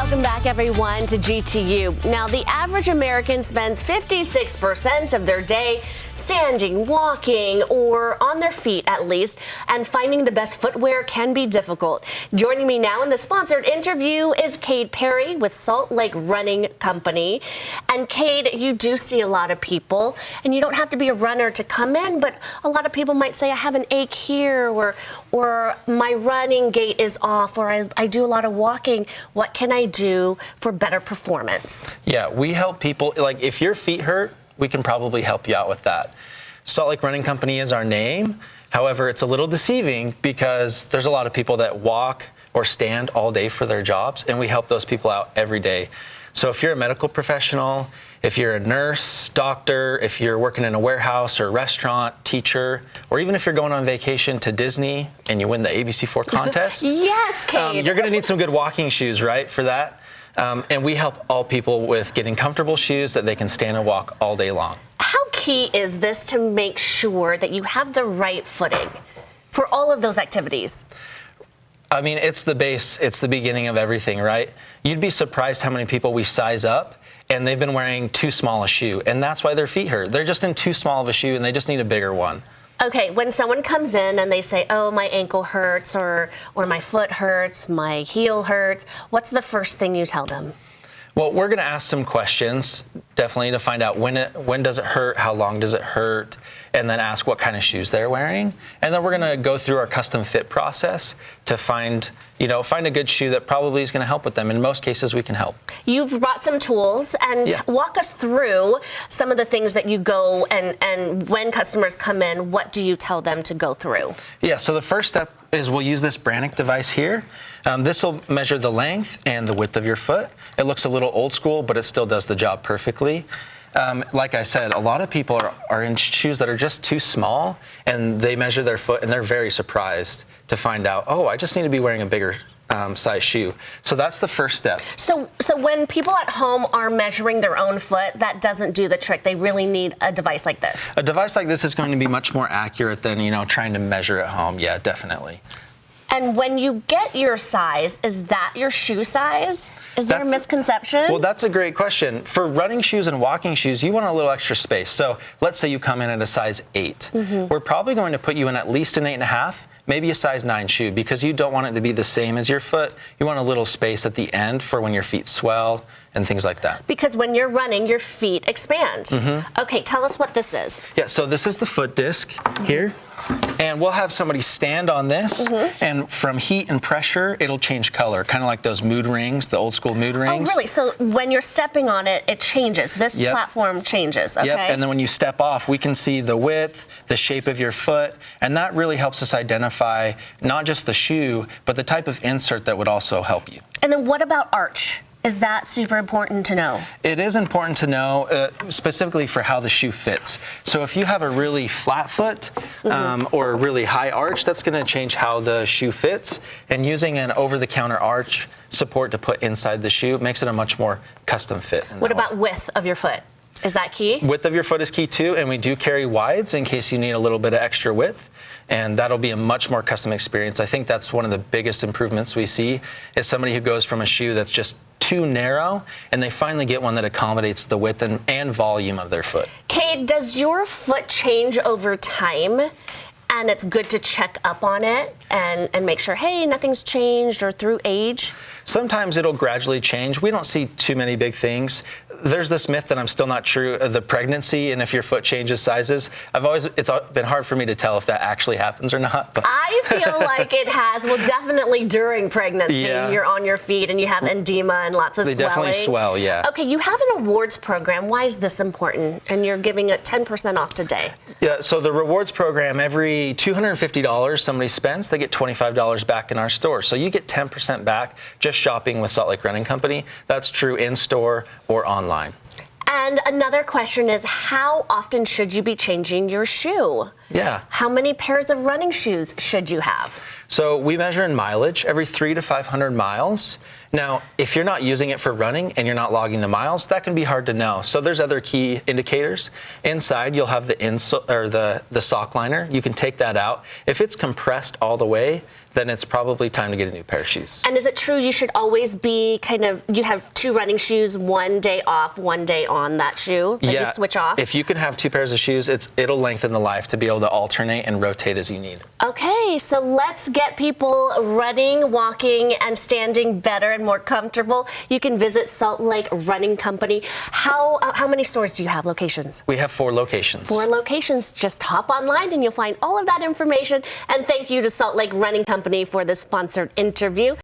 Welcome back, everyone, to GTU. Now, the average American spends 56% of their day standing, walking, or on their feet at least, and finding the best footwear can be difficult. Joining me now in the sponsored interview is Cade Perry with Salt Lake Running Company. And Cade, you do see a lot of people, and you don't have to be a runner to come in, but a lot of people might say, I have an ache here, or my running gait is off, or I do a lot of walking. What can I do for better performance? Yeah, we help people, like if your feet hurt, we can probably help you out with that. Salt Lake Running Company is our name. However, it's a little deceiving because there's a lot of people that walk or stand all day for their jobs, and we help those people out every day. So if you're a medical professional, if you're a nurse, doctor, if you're working in a warehouse or restaurant, teacher, or even if you're going on vacation to Disney and you win the ABC4 contest. Yes, Cade. You're going to need some good walking shoes, right, for that. And we help all people with getting comfortable shoes that they can stand and walk all day long. How key is this to make sure that you have the right footing for all of those activities? I mean, it's the base, it's the beginning of everything, right? You'd be surprised how many people we size up and they've been wearing too small a shoe, and that's why their feet hurt. They're just in too small of a shoe and they just need a bigger one. Okay, when someone comes in and they say, oh, my ankle hurts or my foot hurts, my heel hurts, what's the first thing you tell them? Well, we're going to ask some questions, definitely, to find out when does it hurt, how long does it hurt, and then ask what kind of shoes they're wearing. And then we're going to go through our custom fit process to find a good shoe that probably is going to help with them. In most cases, we can help. You've brought some tools, and walk us through some of the things that you go and when customers come in, what do you tell them to go through? Yeah, so the first step is we'll use this Brannock device here. This will measure the length and the width of your foot. It looks a little old school, but it still does the job perfectly. Like I said, a lot of people are in shoes that are just too small, and they measure their foot, and they're very surprised to find out, oh, I just need to be wearing a bigger size shoe. So that's the first step. So when people at home are measuring their own foot, that doesn't do the trick. They really need a device like this. A device like this is going to be much more accurate than, trying to measure at home. Yeah, definitely. And when you get your size, is that your shoe size? Is there a misconception? Well, that's a great question. For running shoes and walking shoes, you want a little extra space. So let's say you come in at a size 8. We're probably going to put you in at least an 8.5, maybe a size 9 shoe, because you don't want it to be the same as your foot. You want a little space at the end for when your feet swell and things like that. Because when you're running, your feet expand. Okay, tell us what this is. Yeah, so this is the foot disc here. And we'll have somebody stand on this, and from heat and pressure, it'll change color, kind of like those mood rings, the old school mood rings. Oh, really? So when you're stepping on it, it changes. This platform changes, okay? Yep, and then when you step off, we can see the width, the shape of your foot, and that really helps us identify not just the shoe, but the type of insert that would also help you. And then what about arch? Is that super important to know? It is important to know, specifically for how the shoe fits. So if you have a really flat foot or a really high arch, that's going to change how the shoe fits. And using an over-the-counter arch support to put inside the shoe makes it a much more custom fit. What about width of your foot? Is that key? Width of your foot is key too, and we do carry wides in case you need a little bit of extra width, and that'll be a much more custom experience. I think that's one of the biggest improvements we see is somebody who goes from a shoe that's just too narrow, and they finally get one that accommodates the width and volume of their foot. Cade, does your foot change over time? And it's good to check up on it and make sure, hey, nothing's changed, or through age? Sometimes it'll gradually change. We don't see too many big things. There's this myth that I'm still not true of the pregnancy and if your foot changes sizes. It's been hard for me to tell if that actually happens or not. But I feel like it has. Well, definitely during pregnancy, you're on your feet and you have edema and lots of swelling. They definitely swell, yeah. Okay, you have an awards program. Why is this important? And you're giving it 10% off today. Yeah, so the rewards program, every $250 somebody spends, they get $25 back in our store. So you get 10% back just shopping with Salt Lake Running Company. That's true in-store or online. And another question is, how often should you be changing your shoe? Yeah. How many pairs of running shoes should you have? So we measure in mileage, every 300 to 500 miles. Now, if you're not using it for running and you're not logging the miles, that can be hard to know. So there's other key indicators. Inside, you'll have the sock liner. You can take that out. If it's compressed all the way, then it's probably time to get a new pair of shoes. And is it true you should always be you have two running shoes, one day off, one day on that shoe that you switch off? If you can have two pairs of shoes, it'll lengthen the life to be able to alternate and rotate as you need. Okay, so let's get people running, walking, and standing better and more comfortable. You can visit Salt Lake Running Company. How many stores do you have, locations? We have 4 locations. 4 locations. Just hop online and you'll find all of that information. And thank you to Salt Lake Running Company for this sponsored interview.